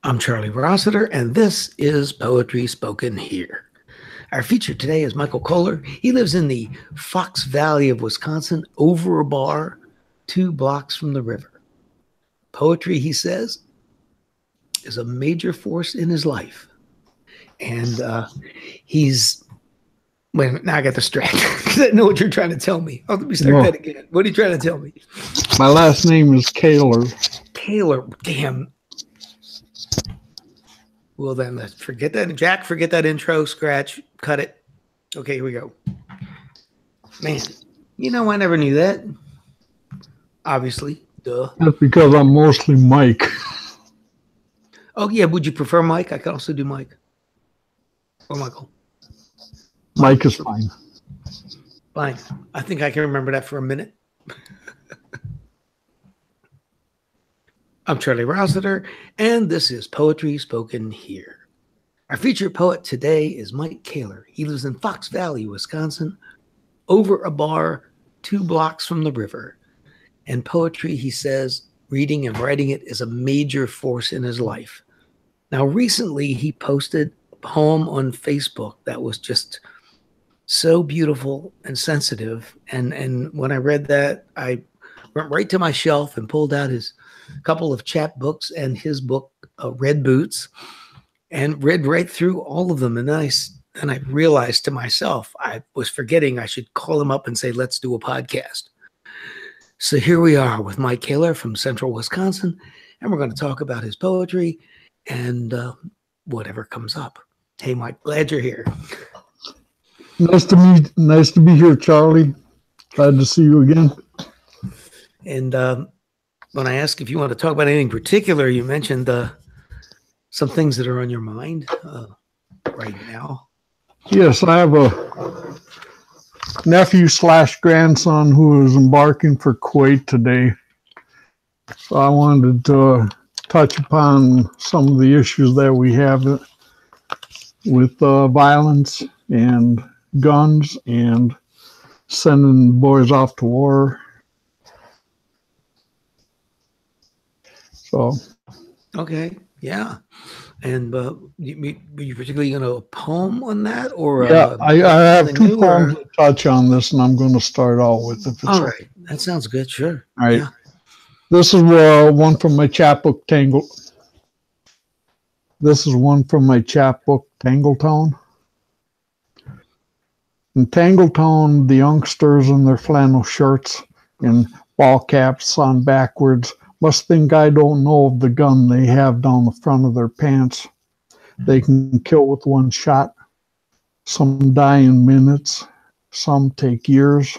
I'm Charlie Rossiter, and this is Poetry Spoken Here. Our feature today is Michael Koehler. He lives in the Fox Valley of Wisconsin, over a bar, 2 blocks from the river. Poetry, he says, is a major force in his life. And he's... Wait a minute, now I got distracted because I know what you're trying to tell me. Oh, let me start that again. What are you trying to tell me? My last name is Koehler. Koehler, damn. Well, then let's forget that. Jack, forget that intro, scratch, cut it. Okay, here we go. Man, I never knew that. Obviously, duh. That's because I'm mostly Mike. Oh, yeah, would you prefer Mike? I could also do Mike. Or Michael. Mike is fine. Fine. I think I can remember that for a minute. I'm Charlie Rossiter, and this is Poetry Spoken Here. Our featured poet today is Mike Koehler. He lives in Fox Valley, Wisconsin, over a bar 2 blocks from the river. And poetry, he says, reading and writing it is a major force in his life. Now, recently, he posted a poem on Facebook that was just so beautiful and sensitive. And when I read that, I went right to my shelf and pulled out his couple of chapbooks and his book, Red Boots, and read right through all of them. And then I realized to myself, I was forgetting I should call him up and say, let's do a podcast. So here we are with Mike Koehler from Central Wisconsin, and we're going to talk about his poetry and whatever comes up. Hey, Mike, glad you're here. Nice to be here, Charlie. Glad to see you again. And when I ask if you want to talk about anything particular, you mentioned some things that are on your mind right now. Yes, I have a nephew/grandson who is embarking for Kuwait today. So I wanted to touch upon some of the issues that we have with violence and guns and sending boys off to war. So, okay, yeah. And were you particularly going to a poem on that, or yeah, I have 2 poems to touch on this, and I'm going to start out with it. All right, that sounds good. Sure. All right. Yeah. This is one from my chapbook, This is one from my chapbook, Tangletown. In Tangletown, the youngsters in their flannel shirts and ball caps on backwards must think I don't know of the gun they have down the front of their pants. They can kill with 1 shot. Some die in minutes. Some take years.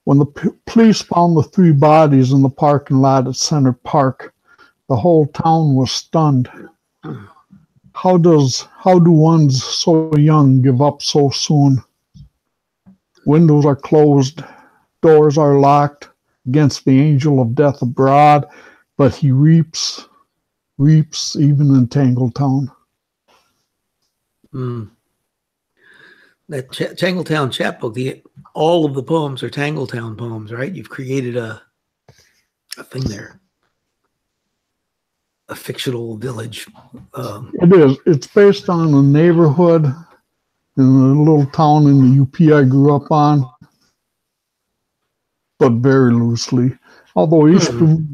When the police found the 3 bodies in the parking lot at Center Park, the whole town was stunned. How do ones so young give up so soon? Windows are closed, doors are locked against the angel of death abroad, but he reaps even in Tangletown. That Tangletown chapbook, all of the poems are Tangletown poems, right? You've created a thing there, a fictional village. It is. It's based on a neighborhood in a little town in the UP I grew up on, but very loosely. Although Eastern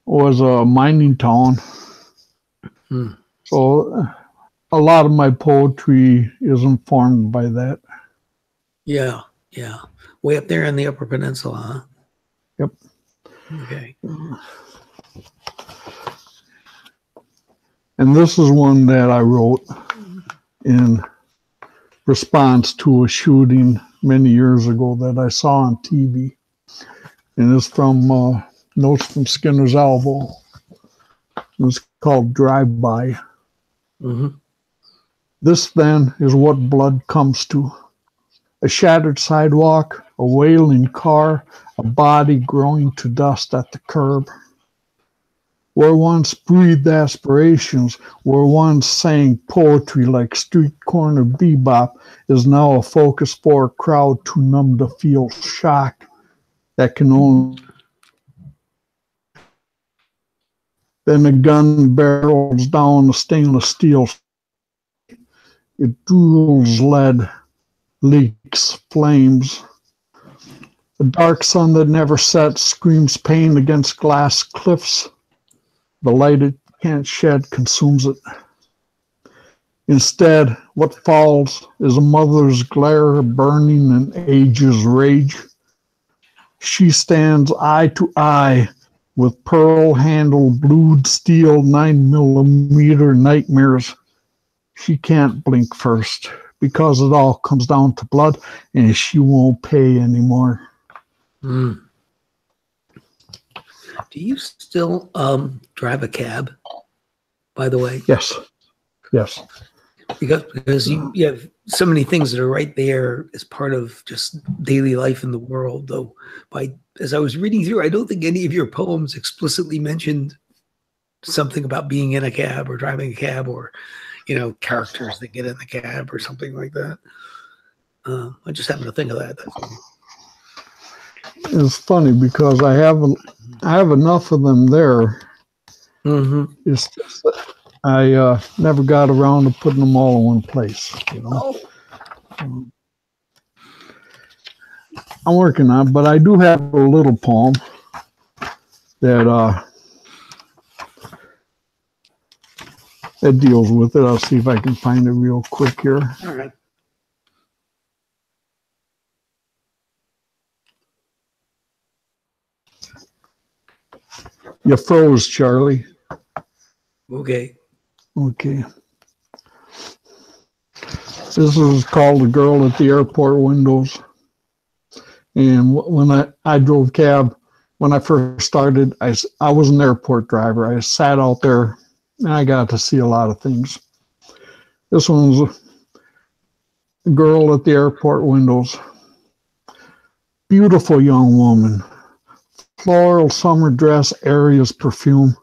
was a mining town, so a lot of my poetry is informed by that. Yeah, yeah. Way up there in the Upper Peninsula, huh? Yep. Okay. And this is one that I wrote in response to a shooting many years ago that I saw on TV. And it's from Notes from Skinner's Elbow. It's called Drive-By. This, then, is what blood comes to. A shattered sidewalk, a wailing car, a body growing to dust at the curb. Where once breathed aspirations, where once sang poetry like street corner bebop, is now a focus for a crowd too numb to feel shock that can only Then the gun barrels down the stainless steel. It drools lead, leaks flames. The dark sun that never sets screams pain against glass cliffs. The light it can't shed consumes it. Instead, what falls is a mother's glare burning an age's rage. She stands eye to eye with pearl-handled blued steel 9mm nightmares. She can't blink first because it all comes down to blood and she won't pay anymore. Mm. Do you still drive a cab, by the way? Yes. Yes. Because you have so many things that are right there as part of just daily life in the world. Though, as I was reading through, I don't think any of your poems explicitly mentioned something about being in a cab or driving a cab, or characters that get in the cab or something like that. I just happened to think of that. It's funny because I have enough of them there. Mm-hmm. It's just that I never got around to putting them all in one place. I'm working on it, but I do have a little poem that deals with it. I'll see if I can find it real quick here. All right. You froze, Charlie. Okay. Okay. This is called The Girl at the Airport Windows. And when I drove cab, when I first started, I was an airport driver. I sat out there and I got to see a lot of things. This one's The Girl at the Airport Windows. Beautiful young woman. Floral summer dress, airy as perfume.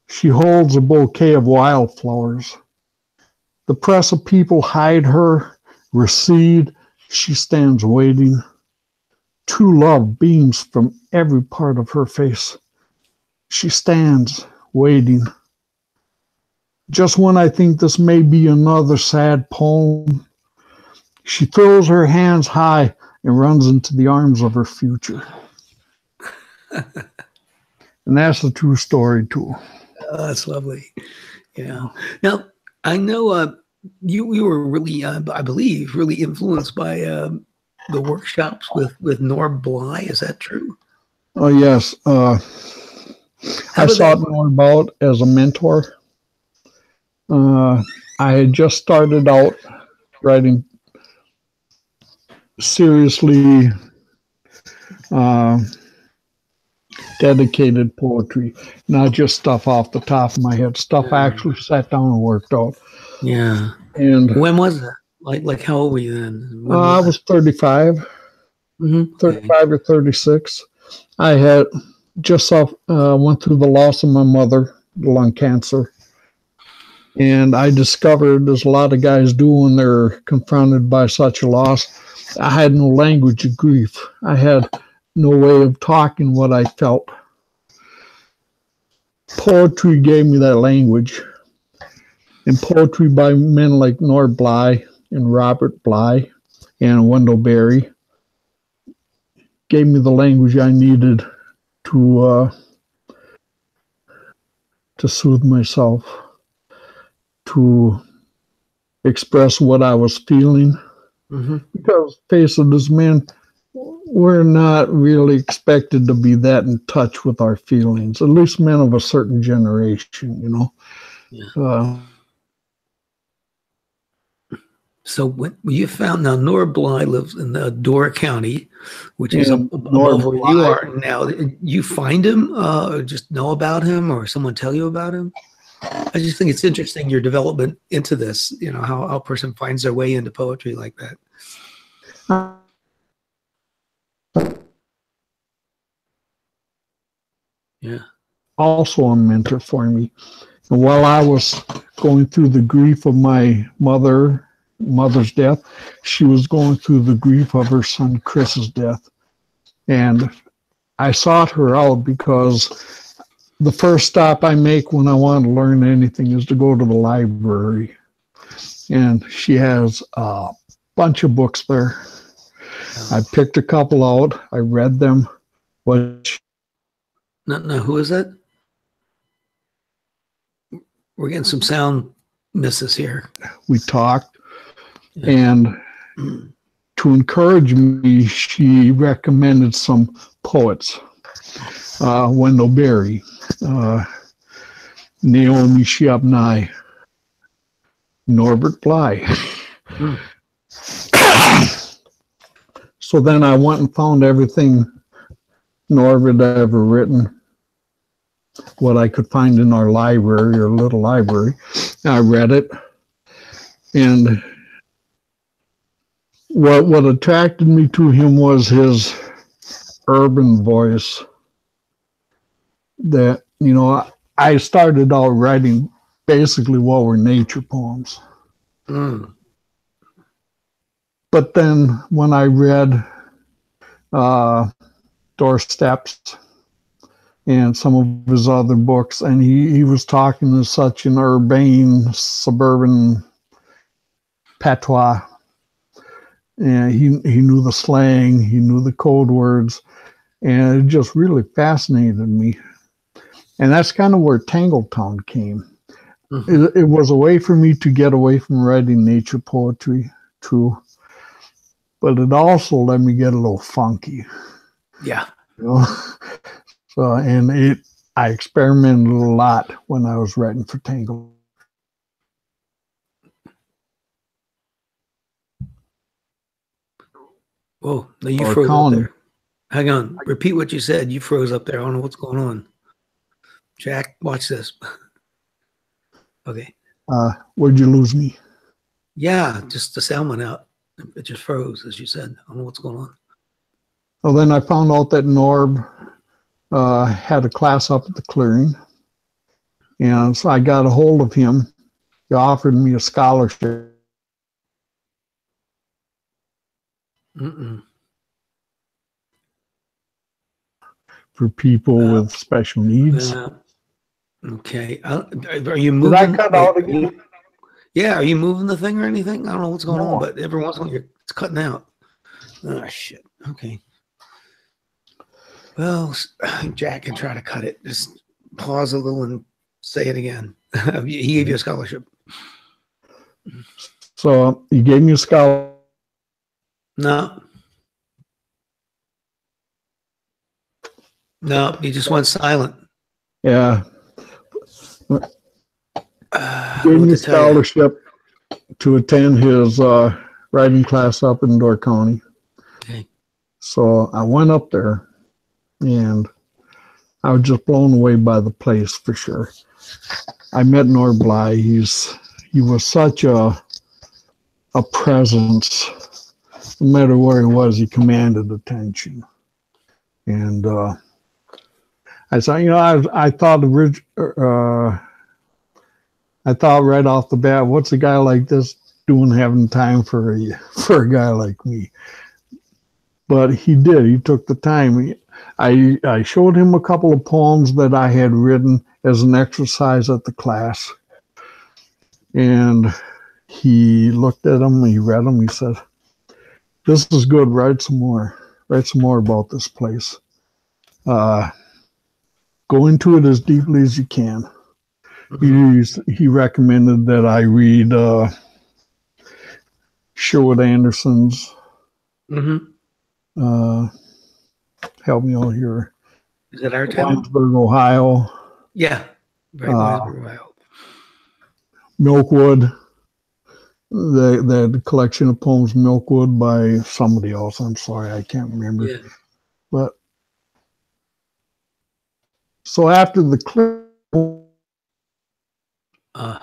She holds a bouquet of wildflowers. The press of people hide her, recede. She stands waiting. True love beams from every part of her face. She stands waiting. Just when I think this may be another sad poem, she throws her hands high and runs into the arms of her future. And that's the true story, too. Oh, that's lovely. Yeah. Now, I know you were really, I believe, really influenced by the workshops with Norb Bly. Is that true? Oh, yes. I sought Norb out as a mentor. I had just started out writing seriously dedicated poetry, not just stuff off the top of my head, stuff I actually sat down and worked out. Yeah. And when was that? Like how old were you then? I was 35, 35 or 36. I had just went through the loss of my mother, lung cancer. And I discovered, as a lot of guys do when they're confronted by such a loss, I had no language of grief. I had no way of talking what I felt. Poetry gave me that language. And poetry by men like Norb Bly and Robert Bly and Wendell Berry gave me the language I needed to soothe myself, to express what I was feeling. Because, face it, as men, we're not really expected to be that in touch with our feelings, at least men of a certain generation, Yeah. So when you found, now Norb Bly lives in Dora County, which is above where you are now. You find him, or just know about him, or someone tell you about him? I just think it's interesting, your development into this, how a person finds their way into poetry like that. Yeah. Also a mentor for me. And while I was going through the grief of my mother's death, she was going through the grief of her son Chris's death. And I sought her out because the first stop I make when I want to learn anything is to go to the library. And she has a bunch of books there. I picked a couple out. I read them. What? No, who is that? We're getting some sound misses here. We talked, and to encourage me, she recommended some poets. Wendell Berry, Naomi Shihab-Nye, Norbert Bly. So then I went and found everything Norbert ever written, what I could find in our library, or little library. I read it, and what attracted me to him was his urban voice. That, you know, I started out writing basically what were nature poems. But then when I read Doorsteps and some of his other books, and he was talking in such an urbane, suburban patois, and he knew the slang, he knew the code words, and it just really fascinated me. And that's kind of where Tangletown came. It was a way for me to get away from writing nature poetry, true, but it also let me get a little funky. Yeah. You know? So, and I experimented a lot when I was writing for Tangle. Whoa, no, you froze up there. Hang on. Repeat what you said. You froze up there. I don't know what's going on. Jack, watch this. Okay. Where'd you lose me? Yeah, just the sound went out. It just froze, as you said. I don't know what's going on. Well, then I found out that Norb had a class up at the clearing. And so I got a hold of him. He offered me a scholarship. For people with special needs. Okay. Are you moving? Did I cut out again? Yeah. Are you moving the thing or anything? I don't know what's going on, but every once in a while it's cutting out. Oh, shit. Okay. Well, Jack can try to cut it. Just pause a little and say it again. He gave you a scholarship. So he gave me a scholarship. No, he just went silent. Yeah. Gave me a scholarship to attend his writing class up in Door County. Okay. So I went up there, and I was just blown away by the place for sure. I met Nor Bly. He was such a presence. No matter where he was, he commanded attention. And I thought, you know, I thought right off the bat, what's a guy like this doing having time for a guy like me? But he did. He took the time. I showed him a couple of poems that I had written as an exercise at the class. And he looked at them, he read them, he said, "This is good, write some more. Write some more about this place. Go into it as deeply as you can." He recommended that I read Sherwood Anderson's help me out here. Is that our town? Winesburg, Ohio. Yeah. Right, Winesburg, Ohio. Milkwood. The collection of poems, Milkwood, by somebody else. I'm sorry, I can't remember. Yeah. But so after the clear, go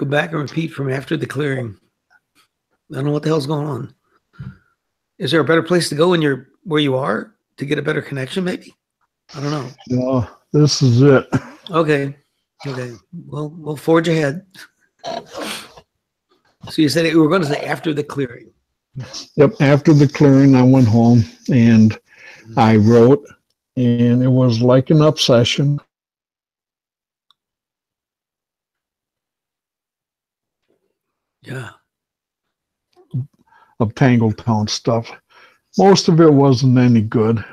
back and repeat from after the clearing. I don't know what the hell's going on. Is there a better place to go where you are to get a better connection? Maybe. I don't know. No, this is it. Okay. Well, we'll forge ahead. So you said we were going to say after the clearing. Yep. After the clearing, I went home, and I wrote, and it was like an obsession Yeah. of Tangletown stuff. Most of it wasn't any good,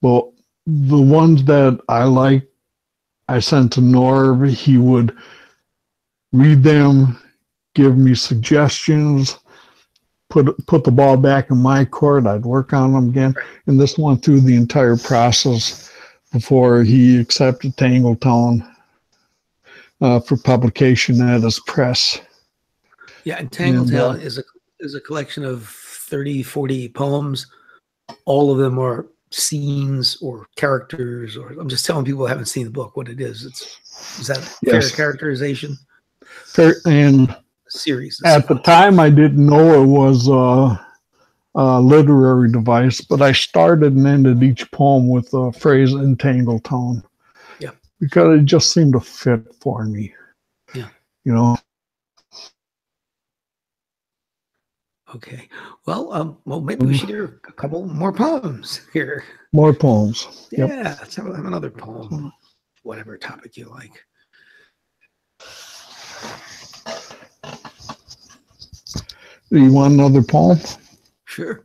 but the ones that I liked, I sent to Norv. He would read them, give me suggestions, put the ball back in my court. I'd work on them again, Right. and this went through the entire process before he accepted Tangletown for publication at his press. Yeah, and And Tangletown is a collection of 30, 40 poems. All of them are scenes or characters, or I'm just telling people who haven't seen the book what it is. Is that fair yes, characterization? and Series. at the time I didn't know it was a literary device, but I started and ended each poem with a phrase in Tangletown. Yeah. Because it just seemed to fit for me. Yeah. You know. Okay. Well, maybe we should hear a couple more poems here. More poems. Yeah, Yep. let's have another poem, whatever topic you like. Do you want another poem? Sure.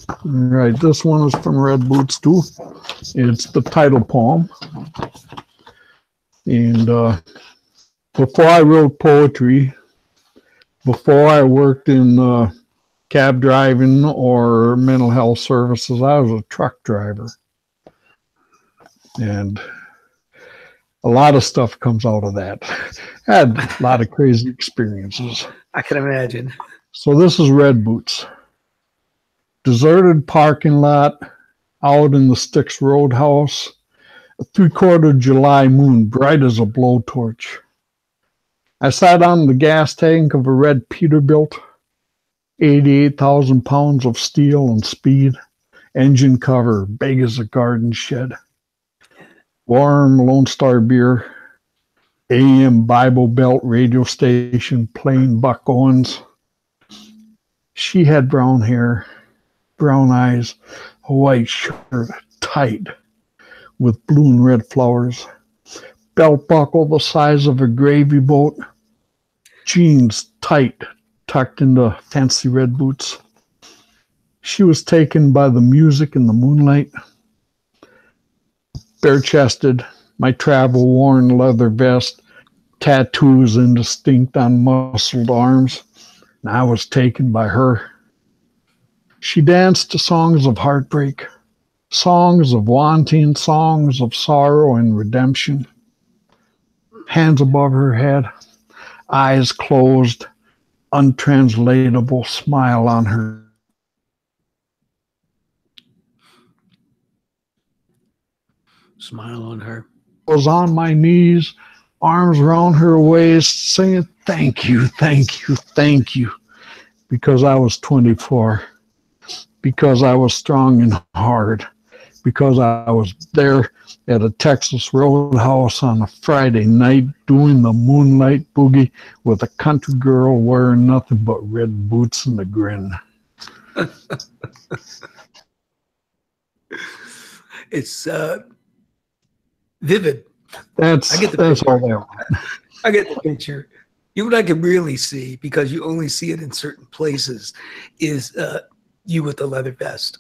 All right, this one is from Red Boots too. It's the title poem. And before I wrote poetry, before I worked in cab driving or mental health services, I was a truck driver. And a lot of stuff comes out of that. I had a lot of crazy experiences. I can imagine. So this is Red Boots. Deserted parking lot out in the Styx Roadhouse. A 3/4 July moon, bright as a blowtorch. I sat on the gas tank of a red Peterbilt, 88,000 pounds of steel and speed, engine cover, big as a garden shed. Warm Lone Star beer, AM Bible Belt radio station playing Buck Owens. She had brown hair, brown eyes, a white shirt, tight, with blue and red flowers, belt buckle the size of a gravy boat, jeans tight, tucked into fancy red boots. She was taken by the music and the moonlight. Bare-chested, my travel-worn leather vest, tattoos indistinct on muscled arms, and I was taken by her. She danced to songs of heartbreak, songs of wanting, songs of sorrow and redemption. Hands above her head, eyes closed, untranslatable smile on her. Smile on her. I was on my knees, arms around her waist, saying, thank you, thank you, thank you, because I was 24, because I was strong and hard, because I was there at a Texas Roadhouse on a Friday night doing the moonlight boogie with a country girl wearing nothing but red boots and a grin. It's vivid. That's all there. I get the picture. You what I can really see, because you only see it in certain places, is you with the leather vest.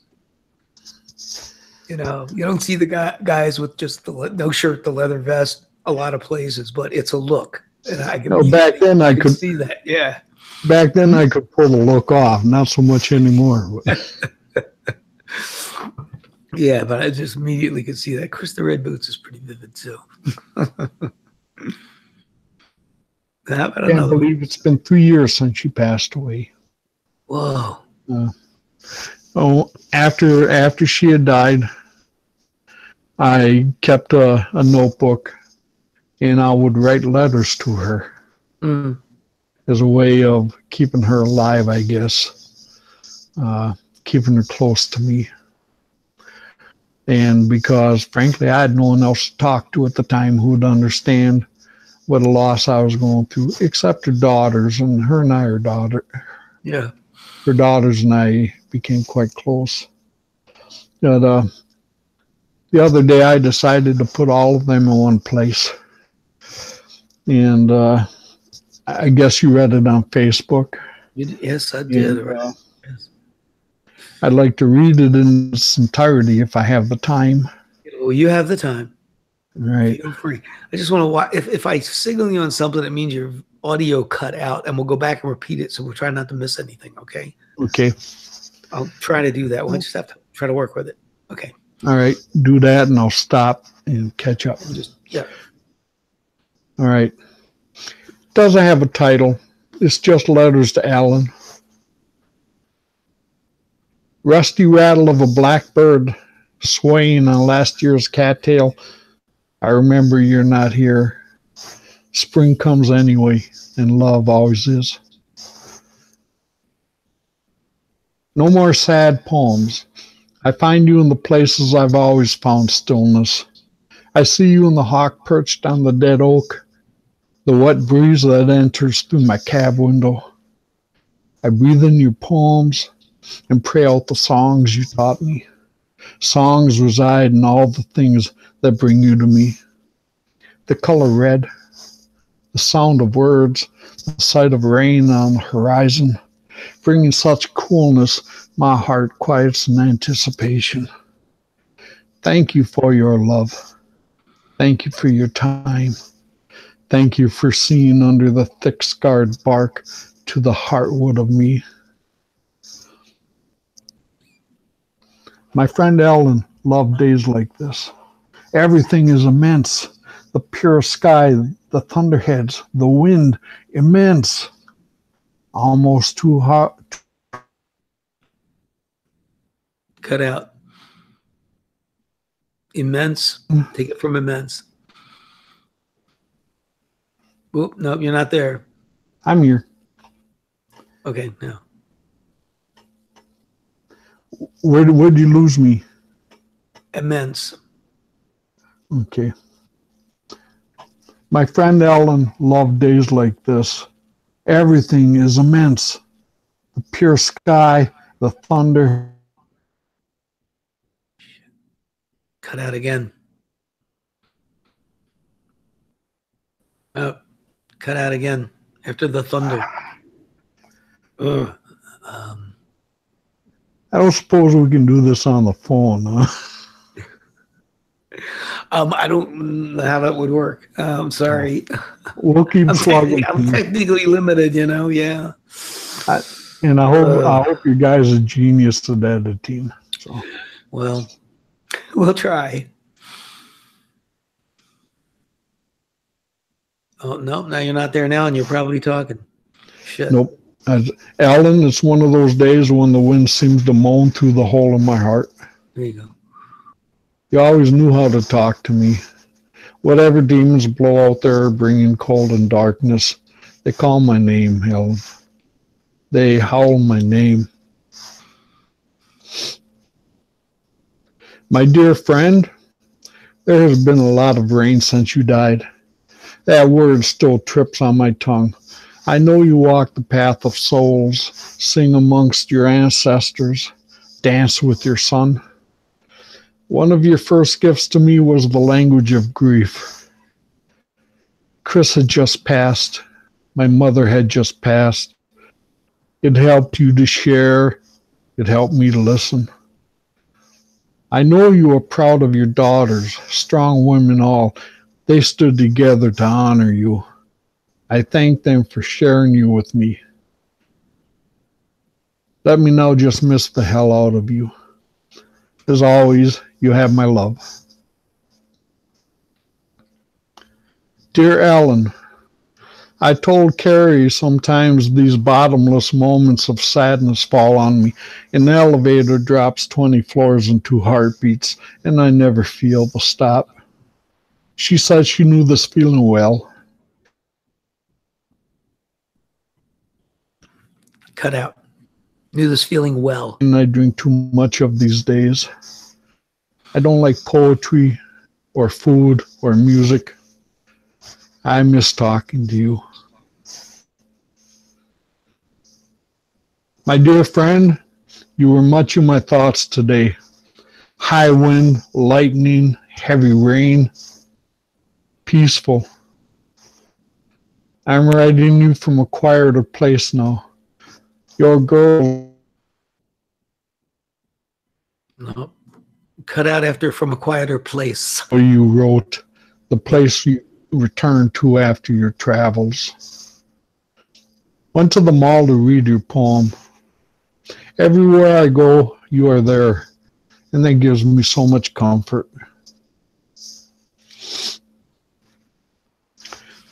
You know, you don't see the guys with just the no shirt, the leather vest, a lot of places, but it's a look. And I can back then I could see that. Yeah. Back then I could pull the look off, not so much anymore. Yeah, but I just immediately could see that. Chris the Red Boots is pretty vivid too. I can't believe it's been 3 years since she passed away. Whoa. After she had died, I kept a notebook, and I would write letters to her as a way of keeping her alive, I guess, keeping her close to me. And because, frankly, I had no one else to talk to at the time who would understand what a loss I was going through, except her daughters, and her and I are Yeah. Her daughters and I became quite close. But, the other day, I decided to put all of them in one place. And I guess you read it on Facebook. Yes, I did. And Right. Yes. I'd like to read it in its entirety if I have the time. Well, you have the time. Right. Feel free. I just want to watch. If I signal you on something, it means your audio cut out, and we'll go back and repeat it. So we'll try not to miss anything. Okay. Okay. I'll try to do that. We'll just have to try to work with it. Okay. All right. Do that and I'll stop and catch up. Yeah. All right. Doesn't have a title. It's just letters to Alan. Rusty rattle of a blackbird swaying on last year's cattail. I remember you're not here. Spring comes anyway, and love always is. No more sad poems. I find you in the places I've always found stillness. I see you in the hawk perched on the dead oak, the wet breeze that enters through my cab window. I breathe in your poems and pray out the songs you taught me. Songs reside in all the things that bring you to me. The color red, the sound of words, the sight of rain on the horizon, bringing such coolness my heart quiets in anticipation. Thank you for your love. Thank you for your time. Thank you for seeing under the thick scarred bark to the heartwood of me. My friend Ellen loved days like this. Everything is immense. The pure sky, the thunderheads, the wind, immense. Almost too hot. Cut out. Immense. Take it from immense. Whoop, nope, you're not there. I'm here. Okay, now. Where'd you lose me? Immense. Okay. My friend Ellen loved days like this. Everything is immense. The pure sky, the thunder. Cut out again. Oh, cut out again after the thunder. Ugh. I don't suppose we can do this on the phone, huh? I don't know how that would work. I'm sorry. We'll keep slugging. I'm technically limited, yeah. I hope you guys are genius at editing. So. Well, we'll try. Oh, no, now you're not there now, and you're probably talking. Shit. Nope. Alan, it's one of those days when the wind seems to moan through the hole in my heart. There you go. You always knew how to talk to me. Whatever demons blow out there bringing cold and darkness, they call my name, Helen. They howl my name. My dear friend, there has been a lot of rain since you died. That word still trips on my tongue. I know you walk the path of souls, sing amongst your ancestors, dance with your son. One of your first gifts to me was the language of grief. Chris had just passed. My mother had just passed. It helped you to share. It helped me to listen. I know you are proud of your daughters, strong women all. They stood together to honor you. I thank them for sharing you with me. Let me now just miss the hell out of you. As always, you have my love. Dear Alan, I told Carrie sometimes these bottomless moments of sadness fall on me. An elevator drops 20 floors in 2 heartbeats, and I never feel the stop. She said she knew this feeling well. Cut out. Knew this feeling well. And I drink too much of these days. I don't like poetry or food or music. I miss talking to you. My dear friend, you were much in my thoughts today. High wind, lightning, heavy rain, peaceful. I'm writing you from a quieter place now. Your girl No, cut out after from a quieter place. you wrote, the place you return to after your travels. Went to the mall to read your poem. Everywhere I go, you are there, and that gives me so much comfort.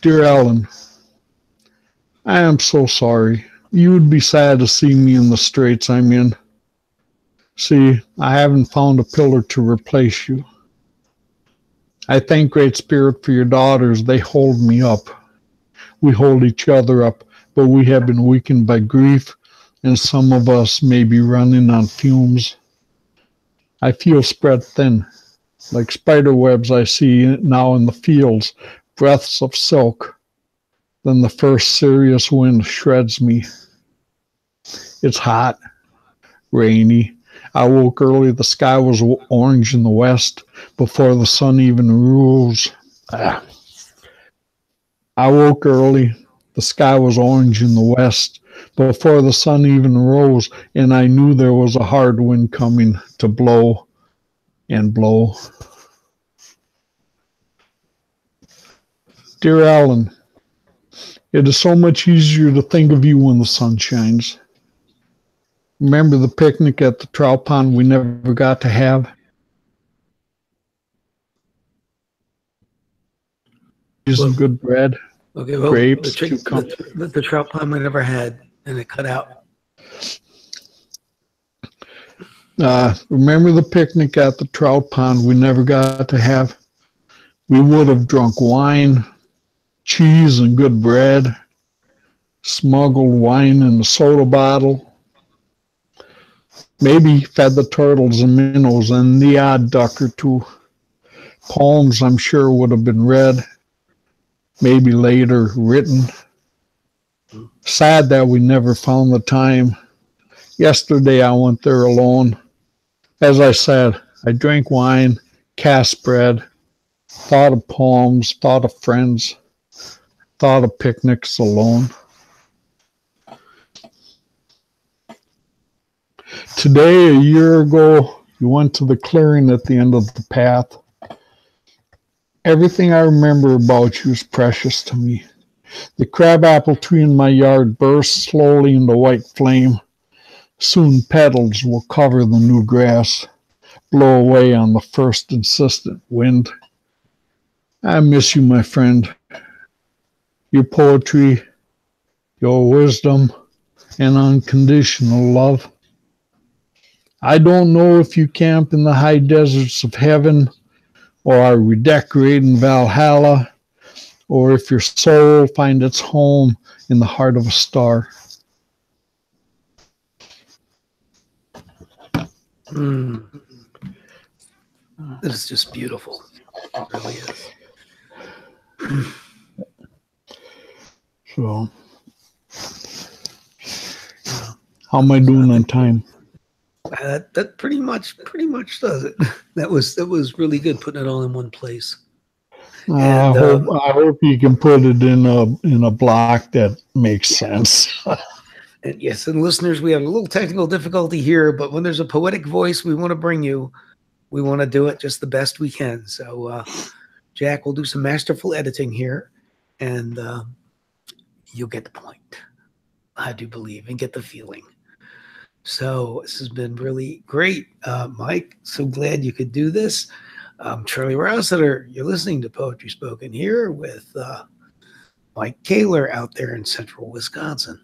Dear Ellen, I am so sorry. You would be sad to see me in the straits I'm in. See, I haven't found a pillar to replace you. I thank Great Spirit for your daughters. They hold me up. We hold each other up, but we have been weakened by grief, and some of us may be running on fumes. I feel spread thin, like spider webs I see now in the fields, breaths of silk. Then the first serious wind shreds me. It's hot, rainy. I woke early. The sky was orange in the west before the sun even rose. I woke early. The sky was orange in the west before the sun even rose, and I knew there was a hard wind coming to blow and blow. Dear Alan, it is so much easier to think of you when the sun shines. Remember the picnic at the trout pond we never got to have? Well, Good bread, okay, well, grapes, cucumbers. the trout pond we never had, and it cut out. Remember the picnic at the trout pond we never got to have? We would have drunk wine, cheese, and good bread, smuggled wine in a soda bottle, maybe fed the turtles and minnows and the odd duck or two. Poems, I'm sure, would have been read, maybe later written. Sad that we never found the time. Yesterday I went there alone. As I said, I drank wine, cast bread, thought of poems, thought of friends, thought of picnics alone. Today, a year ago, you went to the clearing at the end of the path. Everything I remember about you is precious to me. The crabapple tree in my yard burst slowly into white flame. Soon petals will cover the new grass, blow away on the first insistent wind. I miss you, my friend. Your poetry, your wisdom, and unconditional love. I don't know if you camp in the high deserts of heaven, or are redecorating Valhalla, or if your soul finds its home in the heart of a star. It is just beautiful. It really is. So, how am I doing on time? That pretty much does it. That was really good putting it all in one place. I hope you can put it in a block that makes sense. And yes, and listeners, we have a little technical difficulty here, but when there's a poetic voice we want to bring you, we want to do it just the best we can. So, Jack will do some masterful editing here, and you'll get the point. I do believe and get the feeling. So this has been really great, Mike. So glad you could do this. Charlie Rossiter, you're listening to Poetry Spoken here with Mike Koehler out there in central Wisconsin.